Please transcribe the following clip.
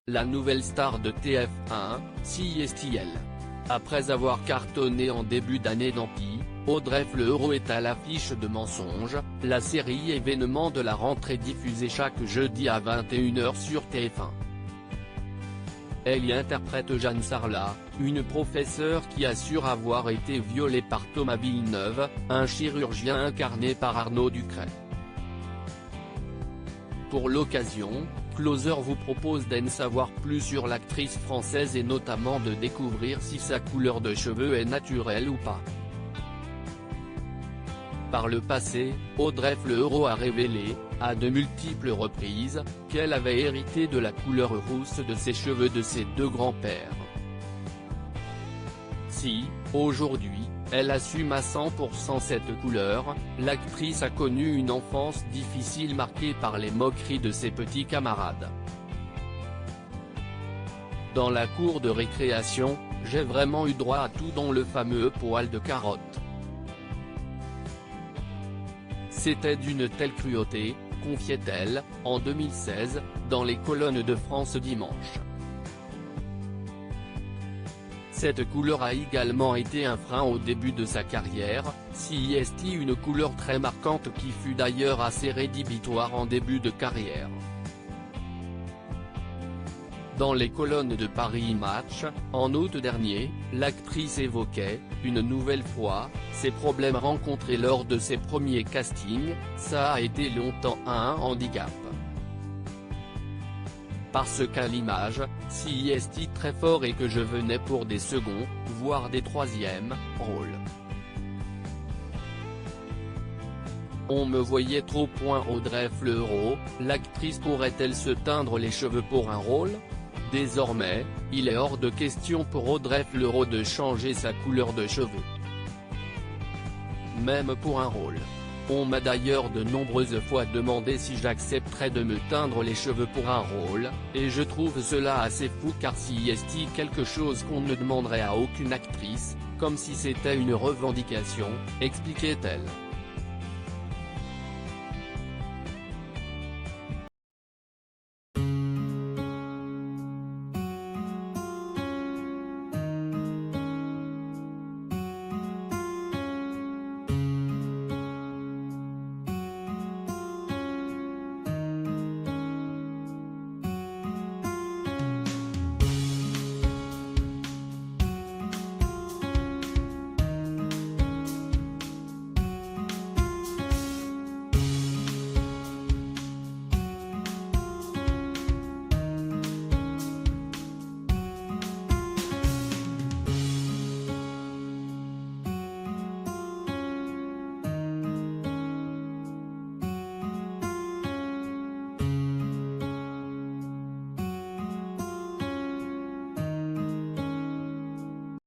la nouvelle star de TF1, CISTL. Après avoir cartonné en début d'année dans Pi, Audrey Fleurot est à l'affiche de Mensonges, la série événement de la rentrée diffusée chaque jeudi à 21 h sur TF1. Elle y interprète Jeanne Sarlat, une professeure qui assure avoir été violée par Thomas Villeneuve, un chirurgien incarné par Arnaud Ducret. Pour l'occasion, Closer vous propose d'en savoir plus sur l'actrice française et notamment de découvrir si sa couleur de cheveux est naturelle ou pas. Par le passé, Audrey Fleurot a révélé, à de multiples reprises, qu'elle avait hérité de la couleur rousse de ses cheveux de ses deux grands-pères. Si, aujourd'hui, elle assume à 100% cette couleur, l'actrice a connu une enfance difficile marquée par les moqueries de ses petits camarades. Dans la cour de récréation, j'ai vraiment eu droit à tout dont le fameux poil de carotte. C'était d'une telle cruauté, confiait-elle, en 2016, dans les colonnes de France Dimanche. Cette couleur a également été un frein au début de sa carrière, CIST, une couleur très marquante qui fut d'ailleurs assez rédhibitoire en début de carrière. Dans les colonnes de Paris Match, en août dernier, l'actrice évoquait, une nouvelle fois, ses problèmes rencontrés lors de ses premiers castings. Ça a été longtemps un handicap. Parce qu'à l'image, CIST très fort et que je venais pour des seconds, voire des troisièmes, rôles. On me voyait trop. Audrey Fleurot, l'actrice pourrait-elle se teindre les cheveux pour un rôle ? Désormais, il est hors de question pour Audrey Fleurot de changer sa couleur de cheveux. Même pour un rôle. On m'a d'ailleurs de nombreuses fois demandé si j'accepterais de me teindre les cheveux pour un rôle, et je trouve cela assez fou car CIST quelque chose qu'on ne demanderait à aucune actrice, comme si c'était une revendication, expliquait-elle.